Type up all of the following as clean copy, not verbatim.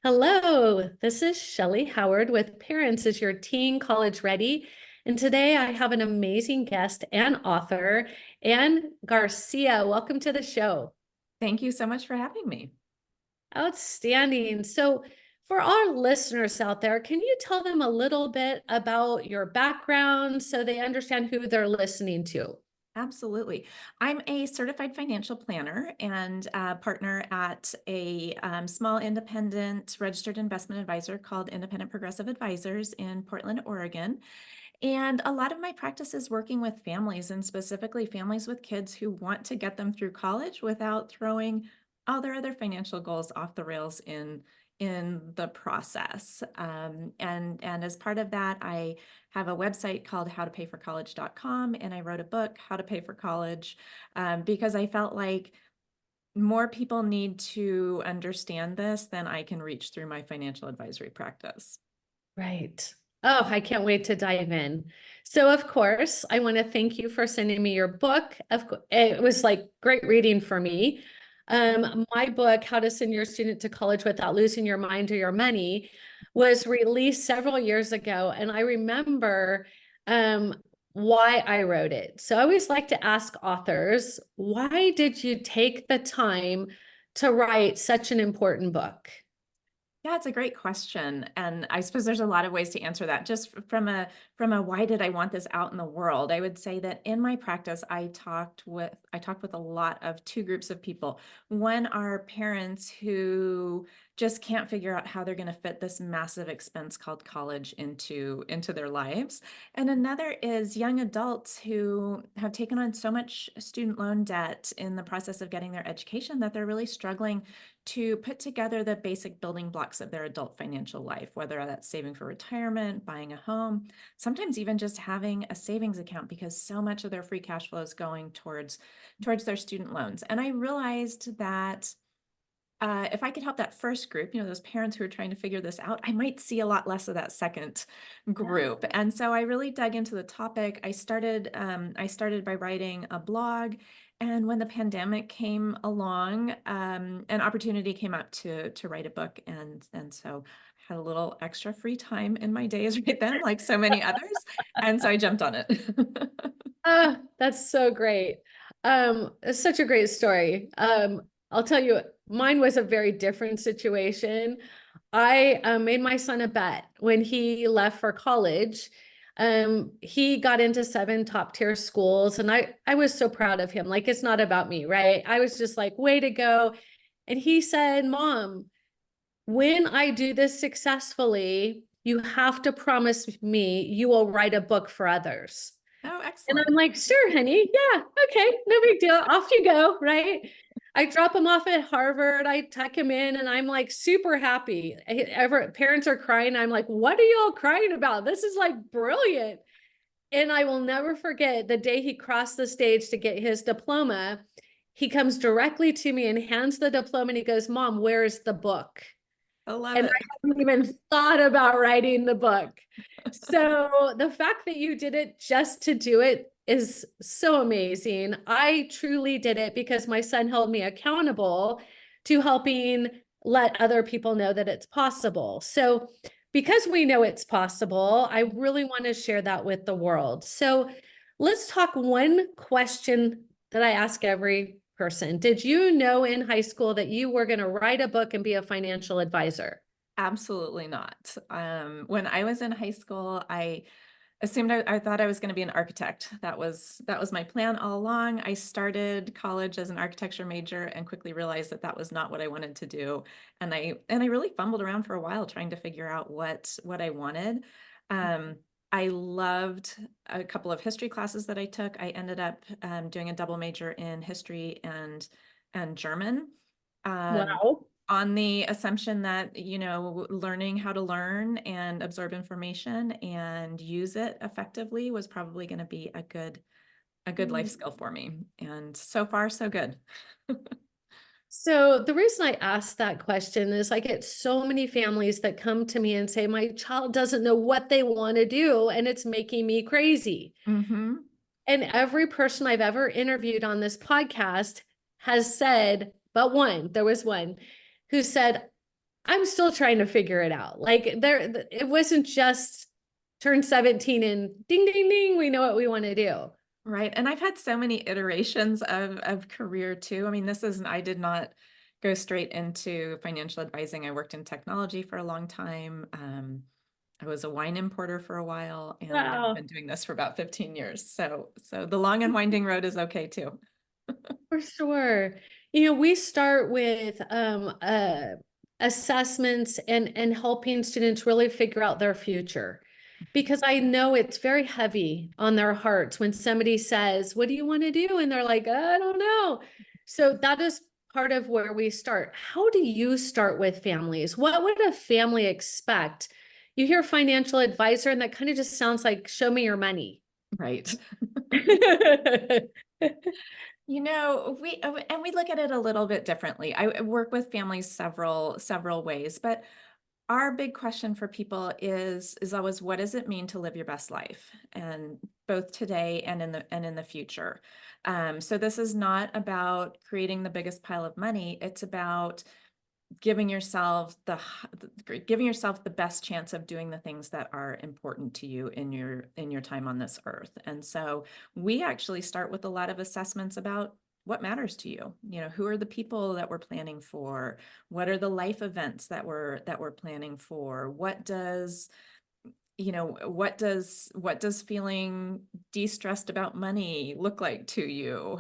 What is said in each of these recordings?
Hello, this is Shellee Howard with Parents Is Your Teen College Ready? And today I have an amazing guest and author, Ann Garcia. Welcome to the show. Thank you so much for having me. Outstanding. So, for our listeners out there, can you tell them a little bit about your background so they understand who they're listening to? Absolutely. I'm a certified financial planner and partner at a small independent registered investment advisor called Independent Progressive Advisors in Portland, Oregon. And a lot of my practice is working with families and specifically families with kids who want to get them through college without throwing all their other financial goals off the rails in the process. And as part of that, I have a website called howtopayforcollege.com, and I wrote a book, How to Pay for College, because I felt like more people need to understand this than I can reach through my financial advisory practice. Right. Oh, I can't wait to dive in. So, of course, I want to thank you for sending me your book. It was like great reading for me. My book, How to Send Your Student to College Without Losing Your Mind or Your Money, was released several years ago. And I remember um, why I wrote it. So I always like to ask authors, why did you take the time to write such an important book? Yeah, it's a great question. And I suppose there's a lot of ways to answer that. Just from a why did I want this out in the world? I would say that in my practice, I talked with a lot of two groups of people. One are parents who just can't figure out how they're going to fit this massive expense called college into their lives. And another is young adults who have taken on so much student loan debt in the process of getting their education that they're really struggling to put together the basic building blocks of their adult financial life, whether that's saving for retirement, buying a home, sometimes even just having a savings account because so much of their free cash flow is going towards their student loans. And I realized that if I could help that first group, those parents who are trying to figure this out, I might see a lot less of that second group. And so I really dug into the topic. I started by writing a blog. And when the pandemic came along, an opportunity came up to write a book. And so I had a little extra free time in my days right then, like so many others. And so I jumped on it. Ah, that's so great. It's such a great story. I'll tell you, mine was a very different situation. I made my son a bet when he left for college. He got into 7 top tier schools, and I was so proud of him. Like, it's not about me, right? I was just like, way to go. And he said, Mom, when I do this successfully, you have to promise me you will write a book for others. Oh, And excellent. I'm like, sure, honey. Yeah, okay, no big deal. Off you go, right? I drop him off at Harvard. I tuck him in, and I'm like super happy. Parents are crying. I'm like, what are you all crying about? This is like brilliant. And I will never forget the day he crossed the stage to get his diploma. He comes directly to me and hands the diploma, and he goes, Mom, where's the book? I love And it. I haven't even thought about writing the book. So the fact that you did it just to do it is so amazing. I truly did it because my son held me accountable to helping let other people know that it's possible. So because we know it's possible, I really want to share that with the world. So let's talk one question that I ask every person. Did you know in high school that you were going to write a book and be a financial advisor? Absolutely not. When I was in high school, I assumed I thought I was going to be an architect. That was my plan all along. I started college as an architecture major and quickly realized that that was not what I wanted to do. And I really fumbled around for a while trying to figure out what I wanted. Um, I loved a couple of history classes that I took. I ended up doing a double major in history and German. Um, Wow. on the assumption that, learning how to learn and absorb information and use it effectively was probably going to be a good life skill for me. And so far, so good. So the reason I asked that question is I get so many families that come to me and say, my child doesn't know what they want to do, and it's making me crazy. Hmm. And every person I've ever interviewed on this podcast has said, but one, there was one who said, I'm still trying to figure it out. Like it wasn't just turn 17 and ding, ding, ding, we know what we want to do. Right. And I've had so many iterations of career too. I mean, I did not go straight into financial advising. I worked in technology for a long time. I was a wine importer for a while, and now I've Wow. been doing this for about 15 years. So the long and winding road is okay too. For sure. You know, we start with assessments and helping students really figure out their future. Because I know it's very heavy on their hearts when somebody says, "What do you want to do?" And they're like, "I don't know." So that is part of where we start. How do you start with families? What would a family expect? You hear financial advisor, and that kind of just sounds like, show me your money. Right. We look at it a little bit differently. I work with families several ways, but our big question for people is always, what does it mean to live your best life, and both today and in the future. So this is not about creating the biggest pile of money. It's about giving yourself giving yourself the best chance of doing the things that are important to you in your time on this earth. And so we actually start with a lot of assessments about what matters to you. You know, who are the people that we're planning for? What are the life events that we're planning for? What does feeling de-stressed about money look like to you?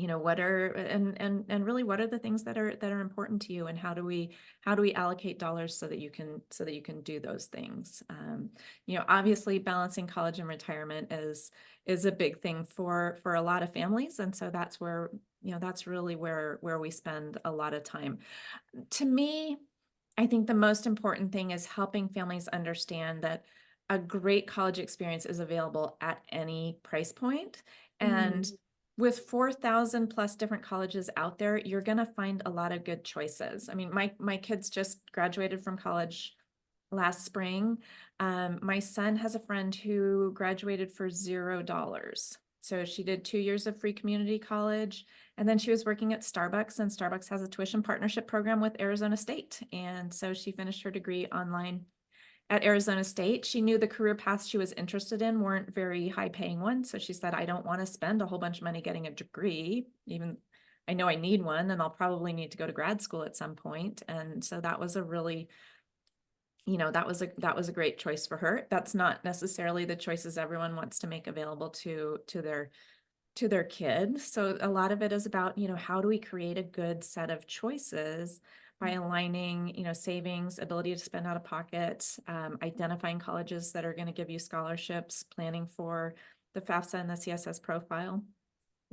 What are and really, what are the things that are important to you, and how do we allocate dollars so that you can do those things. Obviously balancing college and retirement is a big thing for a lot of families, and so that's really where we spend a lot of time. To me, I think the most important thing is helping families understand that a great college experience is available at any price point. And Mm. with 4,000 plus different colleges out there, you're going to find a lot of good choices. I mean, my kids just graduated from college last spring. My son has a friend who graduated for $0. So she did 2 years of free community college, and then she was working at Starbucks, and Starbucks has a tuition partnership program with Arizona State. And so she finished her degree online at Arizona State. She knew the career paths she was interested in weren't very high paying ones. So she said, I don't want to spend a whole bunch of money getting a degree. Even I know I need one, and I'll probably need to go to grad school at some point. And so that was a really that was a great choice for her. That's not necessarily the choices everyone wants to make available to their kid. So a lot of it is about, how do we create a good set of choices by aligning, savings, ability to spend out of pocket, identifying colleges that are going to give you scholarships, planning for the FAFSA and the CSS profile,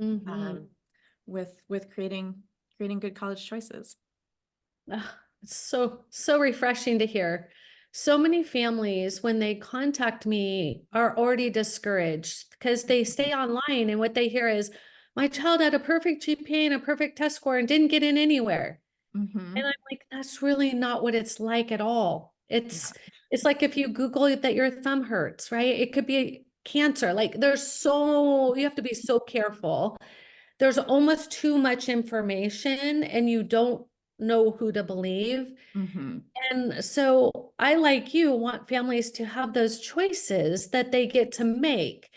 Mhm. with creating good college choices. It's so refreshing to hear. So many families, when they contact me, are already discouraged because they stay online and what they hear is, my child had a perfect GPA and a perfect test score and didn't get in anywhere. And Mm-hmm. I'm like, that's really not what it's like at all. Yeah. It's like if you Google that your thumb hurts, right? It could be cancer. Like you have to be so careful. There's almost too much information and you don't know who to believe. Mm-hmm. And so I, like you, want families to have those choices that they get to make.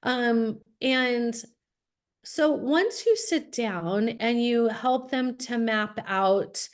And so once you sit down and you help them to map out,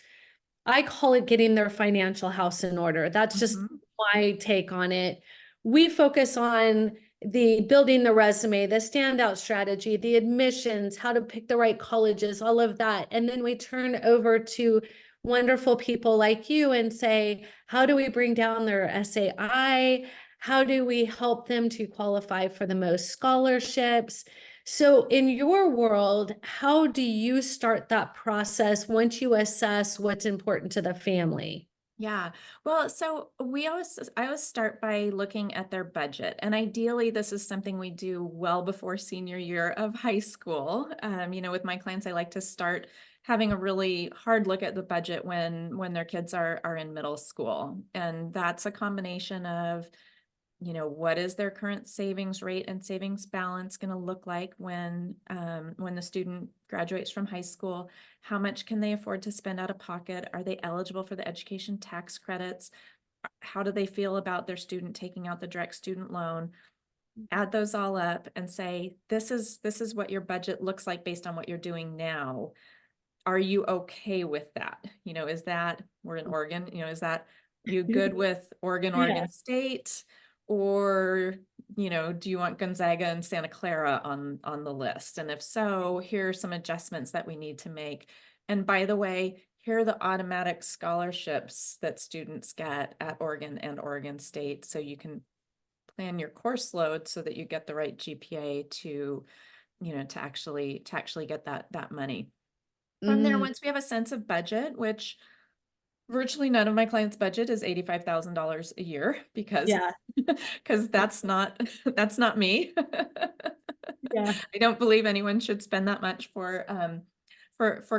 I call it getting their financial house in order. That's just Mm-hmm. my take on it. We focus on the building the resume, the standout strategy, the admissions, how to pick the right colleges, all of that. And then we turn over to wonderful people like you and say, how do we bring down their SAI? How do we help them to qualify for the most scholarships? So in your world, how do you start that process once you assess what's important to the family? Yeah. Well, so I always start by looking at their budget. And ideally, this is something we do well before senior year of high school. With my clients, I like to start having a really hard look at the budget when their kids are in middle school. And that's a combination of what is their current savings rate and savings balance going to look like when the student graduates from high school? How much can they afford to spend out of pocket? Are they eligible for the education tax credits? How do they feel about their student taking out the direct student loan? Add those all up and say, this is what your budget looks like based on what you're doing now. Are you okay with that? Is that, we're in Oregon, is that you good with Yeah. Oregon State? Or, do you want Gonzaga and Santa Clara on the list? And if so, here are some adjustments that we need to make. And by the way, here are the automatic scholarships that students get at Oregon and Oregon State. So you can plan your course load so that you get the right GPA to, to actually get that money. From there, Mm, once we have a sense of budget, which virtually none of my clients' budget is $85,000 a year because yeah. that's not that's not me. Yeah. I don't believe anyone should spend that much for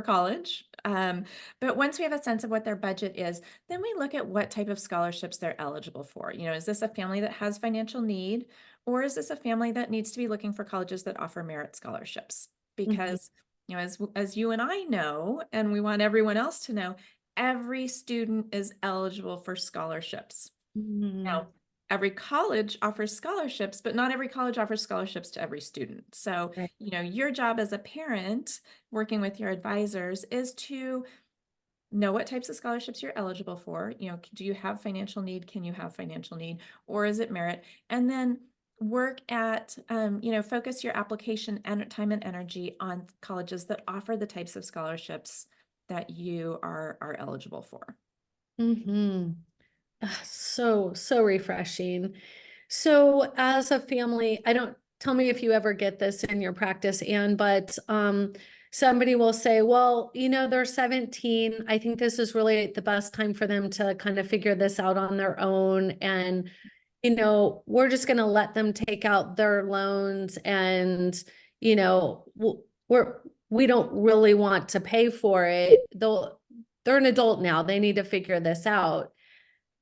college. But once we have a sense of what their budget is, then we look at what type of scholarships they're eligible for. Is this a family that has financial need, or is this a family that needs to be looking for colleges that offer merit scholarships? Mhm. Because, as you and I know, and we want everyone else to know, every student is eligible for scholarships. Mm, Now, every college offers scholarships, but not every college offers scholarships to every student. So, right. your job as a parent working with your advisors is to know what types of scholarships you're eligible for. Do you have financial need? Can you have financial need? Or is it merit? And then work at, focus your application and time and energy on colleges that offer the types of scholarships that you are eligible for. Mhm. So refreshing. So as a family, I don't, tell me if you ever get this in your practice, Ann, but somebody will say, well, they're 17. I think this is really the best time for them to kind of figure this out on their own. And, we're just going to let them take out their loans and, we're, we don't really want to pay for it. They're an adult now. They need to figure this out.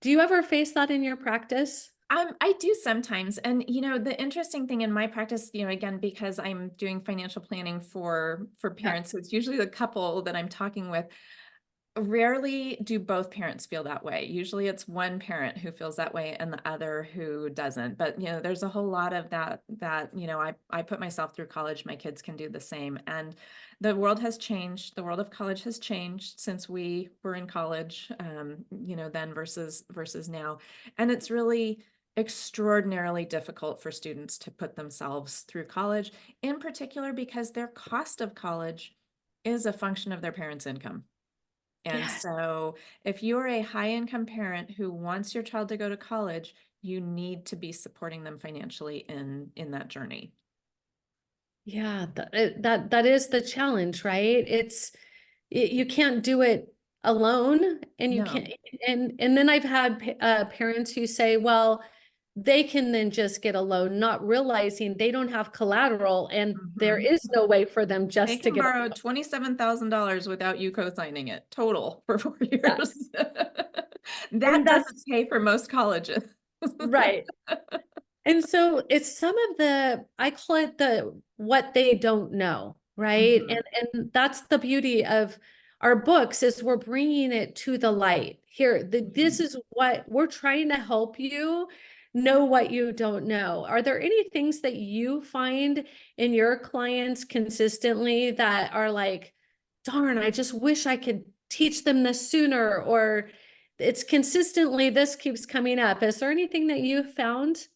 Do you ever face that in your practice? I do sometimes. And, the interesting thing in my practice, again, because I'm doing financial planning for Yeah. parents, so it's usually the couple that I'm talking with. Rarely do both parents feel that way. Usually it's one parent who feels that way and the other who doesn't. But, there's a whole lot of that, I put myself through college, my kids can do the same. And the world has changed. The world of college has changed since we were in college, then versus now. And it's really extraordinarily difficult for students to put themselves through college, in particular because their cost of college is a function of their parents' income. And Yes. so if you're a high income parent who wants your child to go to college, you need to be supporting them financially in that journey. Yeah, that is the challenge, right? You can't do it alone, and you can't, No. and then I've had parents who say, well, they can then just get a loan, not realizing they don't have collateral and there Mhm. is no way for them They just to can get a borrow $27,000 without you co-signing it total for 4 yeah. years. And That doesn't that's pay for most colleges. right. And so it's some of the, I call it the what they don't know, right? Mhm. And that's the beauty of our books is we're bringing it to the light. Here, this Mhm. is what we're trying to help you know what you don't know. Are there any things that you find in your clients consistently that are like, darn, I just wish I could teach them this sooner, or it's consistently this keeps coming up. Is there anything that you found?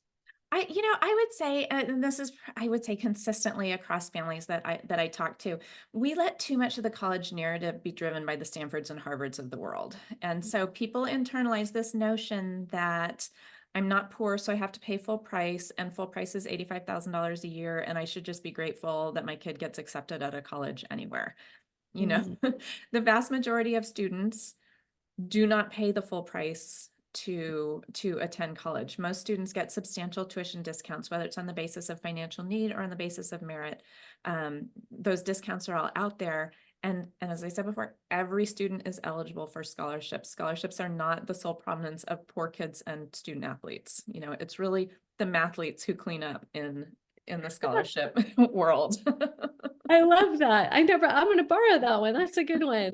I would say, and this is, I would say consistently across families that I talk to, we let too much of the college narrative be driven by the Stanfords and Harvards of the world. And so people internalize this notion that I'm not poor, so I have to pay full price, and full price is $85,000 a year, and I should just be grateful that my kid gets accepted at a college anywhere. You know, Mm, the vast majority of students do not pay the full price to attend college. Most students get substantial tuition discounts, whether it's on the basis of financial need or on the basis of merit. Those discounts are all out there. And as I said before, every student is eligible for scholarships. Scholarships are not the sole prominence of poor kids and student athletes. You know, it's really the mathletes who clean up in the scholarship world. I love that. I'm going to borrow that one. That's a good one.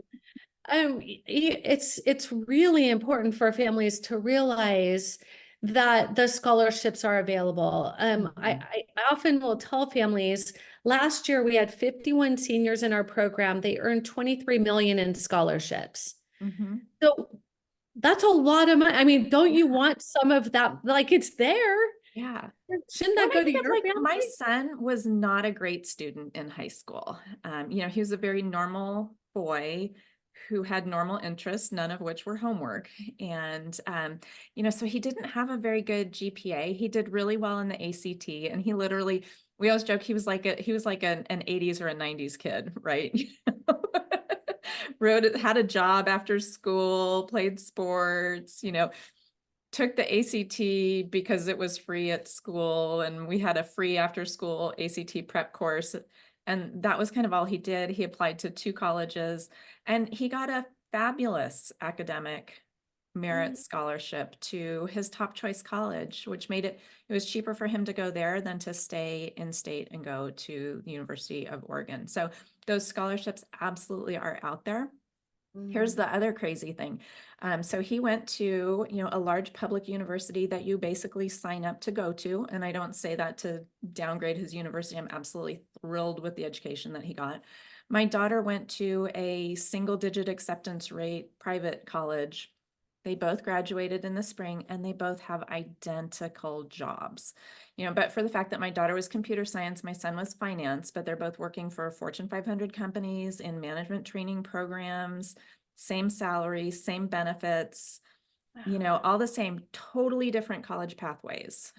It's really important for families to realize that the scholarships are available. I often will tell families, last year we had 51 seniors in our program. They earned 23 million in scholarships. Mhm. So that's a lot of money. I mean, don't you Yeah. want some of that? Like, it's there. Yeah. Shouldn't Well, that and I go to think it's your like my family? son was not a great student in high school. You know, he was a very normal boy who had normal interests, none of which were homework. And, you know, so he didn't have a very good GPA. He did really well in the ACT, and he literally, we always joke, he was like an 80s or a 90s kid, right? Had a job after school, played sports, you know, took the ACT because it was free at school, and we had a free after school ACT prep course. And that was kind of all he did. He applied to 2 colleges, and he got a fabulous academic merit scholarship to his top choice college, which made it was cheaper for him to go there than to stay in state and go to the University of Oregon. So those scholarships absolutely are out there. Here's the other crazy thing. So he went to, you know, a large public university that you basically sign up to go to. And I don't say that to downgrade his university. I'm absolutely thrilled with the education that he got. My daughter went to a single-digit acceptance rate private college. They both graduated in the spring, and they both have identical jobs. You know, but for the fact that my daughter was computer science, my son was finance, but they're both working for Fortune 500 companies in management training programs, same salary, same benefits, you know, all the same, totally different college pathways.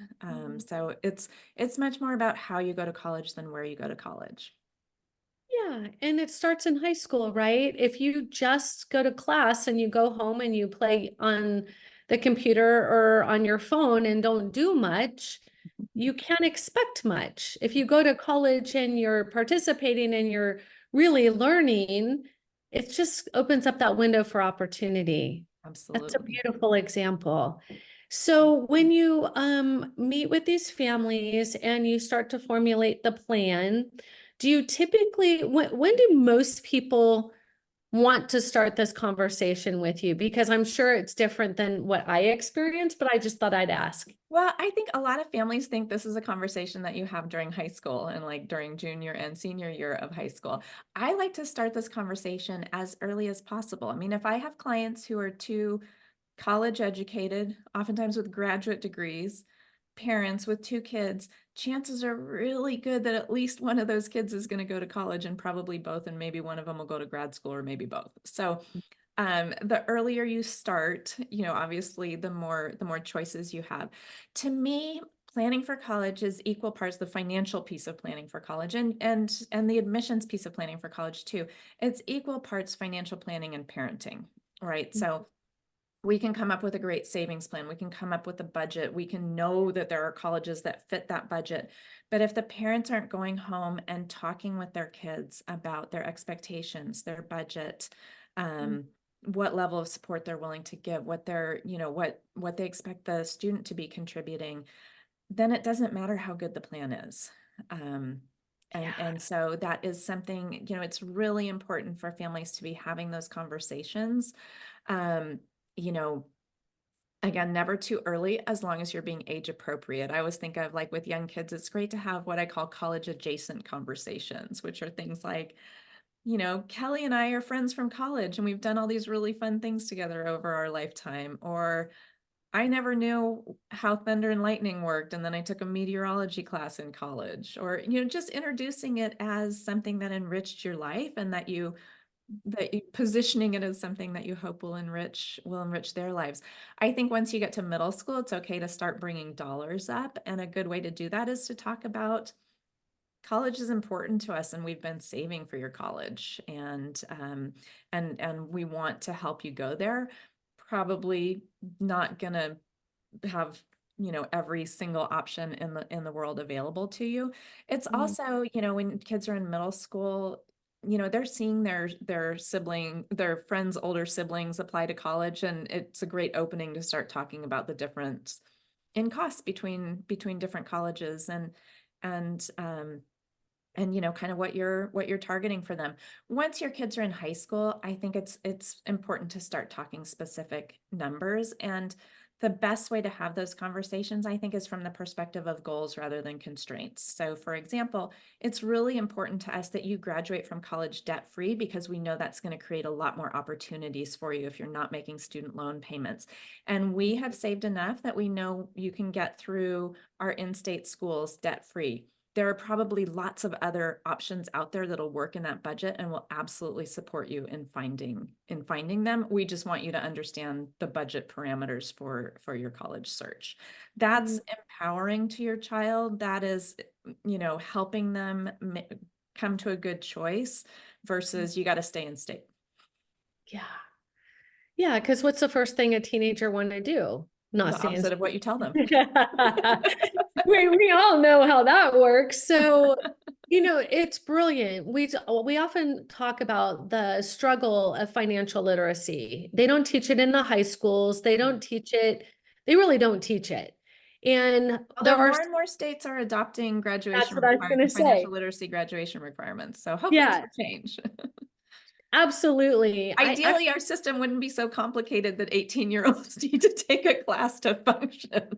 So it's much more about how you go to college than where you go to college. Yeah, and it starts in high school, right? If you just go to class and you go home and you play on the computer or on your phone and don't do much, you can't expect much. If you go to college and you're participating and you're really learning, it just opens up that window for opportunity. That's a Absolutely. beautiful example. So when you meet with these families and you start to formulate the plan, do you typically, when do most people want to start this conversation with you? Because I'm sure it's different than what I experienced, but I just thought I'd ask. Well, I think a lot of families think this is a conversation that you have during high school and like during junior and senior year of high school. I like to start this conversation as early as possible. I mean, if I have clients who are too college educated, oftentimes with graduate degrees, parents with 2 kids, chances are really good that at least one of those kids is going to go to college, and probably both, and maybe one of them will go to grad school, or maybe both. So the earlier you start, you know, obviously the more choices you have. To me, planning for college is equal parts the financial piece of planning for college, and the admissions piece of planning for college too. It's equal parts financial planning and parenting, right? So we can come up with a great savings plan. We can come up with a budget. We can know that there are colleges that fit that budget. But if the parents aren't going home and talking with their kids about their expectations, their budget, what level of support they're willing to give, what they're, you know, what they expect the student to be contributing, then it doesn't matter how good the plan is. And so that is something, you know, it's really important for families to be having those conversations. Um, you know, again, never too early as long as you're being age appropriate. I always think of, like, with young kids, it's great to have what I call college adjacent conversations, which are things like, you know, Kelly and I are friends from college and we've done all these really fun things together over our lifetime. Or I never knew how thunder and lightning worked, and then I took a meteorology class in college. Or, you know, just introducing it as something that enriched your life, and that you positioning it as something that you hope will enrich their lives. I think once you get to middle school, it's okay to start bringing dollars up, and a good way to do that is to talk about college is important to us, and we've been saving for your college, and we want to help you go there. Probably not gonna have, you know, every single option in the world available to you. It's Mhm. also, you know, when kids are in middle school, they're seeing their friends' older siblings apply to college, and it's a great opening to start talking about the difference in costs between different colleges, and kind of what you're targeting for them. Once your kids are in high school, I think it's important to start talking specific numbers, and the best way to have those conversations, I think, is from the perspective of goals rather than constraints. So for example, it's really important to us that you graduate from college debt free, because we know that's going to create a lot more opportunities for you if you're not making student loan payments. And we have saved enough that we know you can get through our in-state schools debt free. There are probably lots of other options out there that'll work in that budget and will absolutely support you in finding them. We just want you to understand the budget parameters for your college search. That's empowering to your child. That is, helping them come to a good choice versus you got to stay in state. Yeah. Yeah, because what's the first thing a teenager want to do? Not The stay in opposite of what you tell them. we all know how that works. So, it's brilliant. We often talk about the struggle of financial literacy. They don't teach it in the high schools. They don't teach it. They really don't teach it. And Although more and more states are adopting that's what I was going to say. financial literacy graduation requirements. So hopefully this Yeah, will change. absolutely. Ideally, our system wouldn't be so complicated that 18-year-olds need to take a class to function.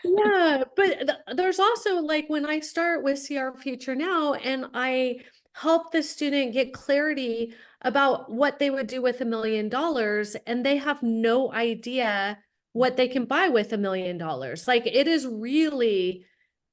Yeah, but there's also like when I start with See Our Future Now and I help the student get clarity about what they would do with $1 million, and they have no idea what they can buy with $1 million. Like it is really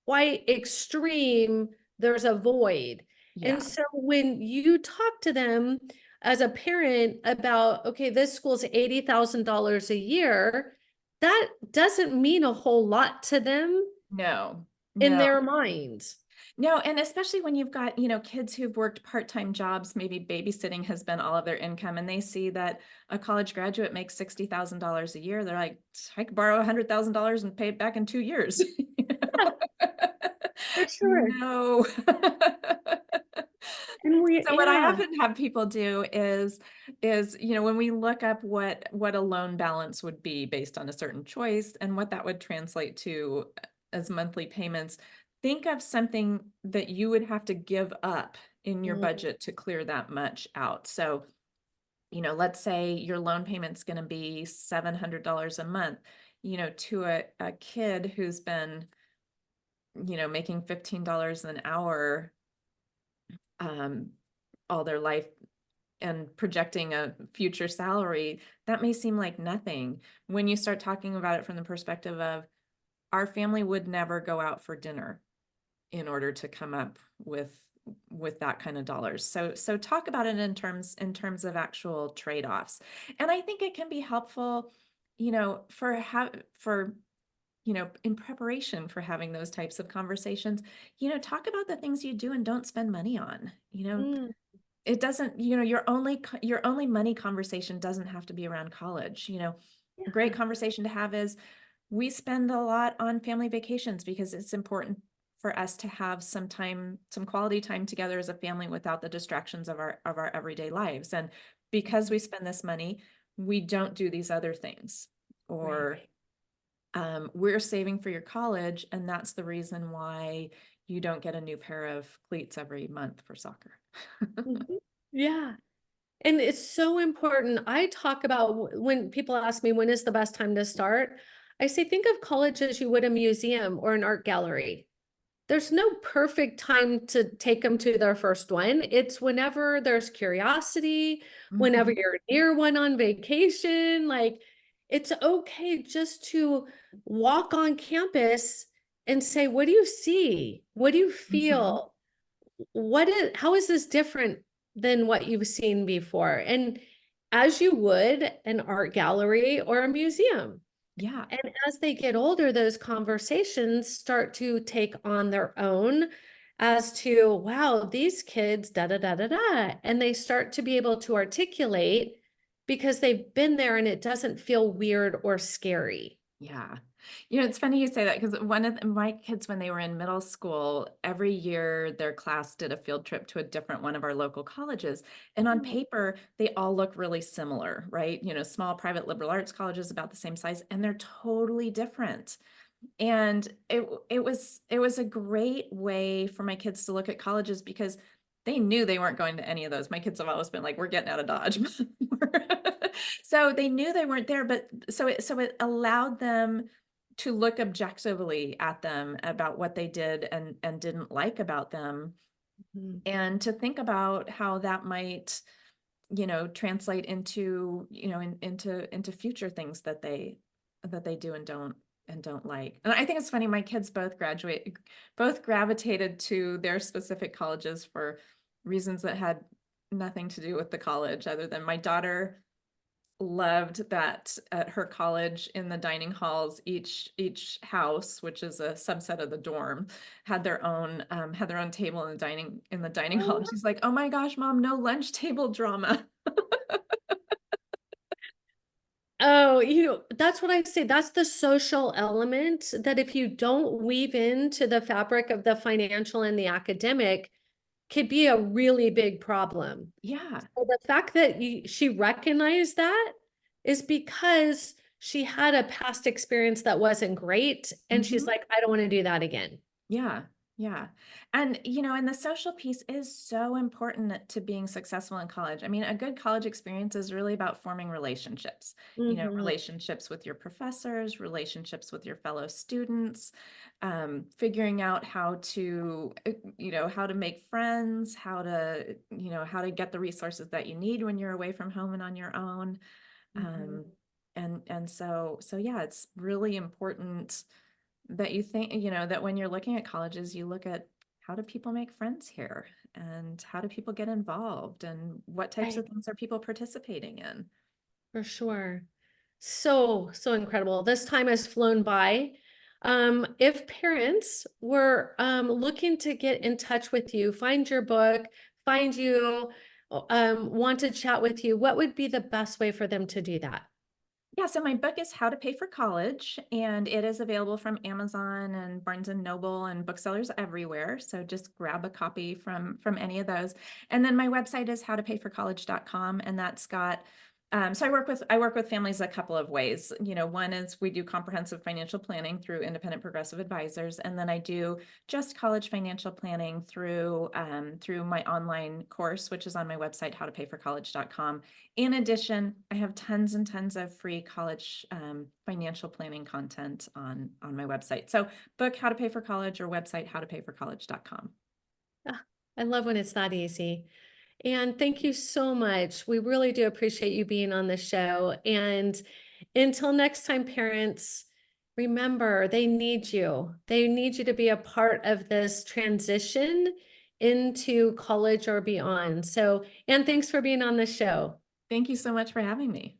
quite extreme. There's a void. Yeah. And so when you talk to them as a parent about, okay, this school's $80,000 a year, that doesn't mean a whole lot to them No, in no, their minds. no. And especially when you've got, kids who've worked part-time jobs, maybe babysitting has been all of their income, and they see that a college graduate makes $60,000 a year. They're like, I could borrow $100,000 and pay it back in 2 years. Yeah, for sure. No. And So what I often have people do is, when we look up what a loan balance would be based on a certain choice and what that would translate to as monthly payments, think of something that you would have to give up in your budget to clear that much out. So, let's say your loan payment's going to be $700 a month, to a kid who's been, making $15 an hour all their life and projecting a future salary, that may seem like nothing. When you start talking about it from the perspective of our family would never go out for dinner in order to come up with that kind of dollars. So talk about it in terms of actual trade-offs. And I think it can be helpful, for in preparation for having those types of conversations, talk about the things you do and don't spend money on. It doesn't, your only money conversation doesn't have to be around college. A great conversation to have is, we spend a lot on family vacations because it's important for us to have some quality time together as a family without the distractions of our everyday lives. And because we spend this money, we don't do these other things. Or we're saving for your college, and that's the reason why you don't get a new pair of cleats every month for soccer. Yeah. And it's so important. I talk about when people ask me, when is the best time to start? I say, think of college as you would a museum or an art gallery. There's no perfect time to take them to their first one. It's whenever there's curiosity, whenever you're near one on vacation. Like, it's okay just to walk on campus and say, what do you see? What do you feel? How is this different than what you've seen before? And as you would an art gallery or a museum. Yeah. And as they get older, those conversations start to take on their own as to, wow, these kids, da da da da da. And they start to be able to articulate because they've been there and it doesn't feel weird or scary. Yeah. You know, it's funny you say that because one of my kids, when they were in middle school, every year their class did a field trip to a different one of our local colleges. And on Oh, paper, they all look really similar, right? You know, small private liberal arts colleges about the same size, and they're totally different. And it was a great way for my kids to look at colleges because they knew they weren't going to any of those. My kids have always been like, we're getting out of Dodge. So they knew they weren't there, but so it allowed them to look objectively at them about what they did and didn't like about them, mhm. and to think about how that might, translate into, into future things that they do and don't like. And I think it's funny, my kids both gravitated to their specific colleges for reasons that had nothing to do with the college, other than my daughter loved that at her college, in the dining halls, each house, which is a subset of the dorm, had their own table in the dining hall. And she's like, "Oh my gosh, mom, no lunch table drama." Oh, that's what I say. That's the social element that if you don't weave into the fabric of the financial and the academic, could be a really big problem. Yeah. So the fact that she recognized that is because she had a past experience that wasn't great, and she's Mhm. like, I don't want to do that again. Yeah, yeah. And the social piece is so important to being successful in college. I mean, a good college experience is really about forming relationships, Mhm. relationships with your professors, relationships with your fellow students, figuring out how to make friends, how to get the resources that you need when you're away from home and on your own. Mhm. Um, and so yeah, it's really important that you think, that when you're looking at colleges, you look at how do people make friends here, and how do people get involved, and what types Right, of things are people participating in. for sure. So, so incredible. This time has flown by. If parents were looking to get in touch with you, find your book, find you, want to chat with you, what would be the best way for them to do that? Yeah, so my book is How to Pay for College, and it is available from Amazon and Barnes and Noble and booksellers everywhere. So just grab a copy from any of those. And then my website is howtopayforcollege.com, and that's got so I work with families a couple of ways. One is we do comprehensive financial planning through independent progressive advisors, and then I do just college financial planning through my online course, which is on my website, howtopayforcollege.com. In addition, I have tons and tons of free college financial planning content on my website. So book How to Pay for College, or website howtopayforcollege.com. Ah, I love when it's that easy. And thank you so much. We really do appreciate you being on the show. And until next time, parents, remember they need you. They need you to be a part of this transition into college or beyond. So, and thanks for being on the show. Thank you so much for having me.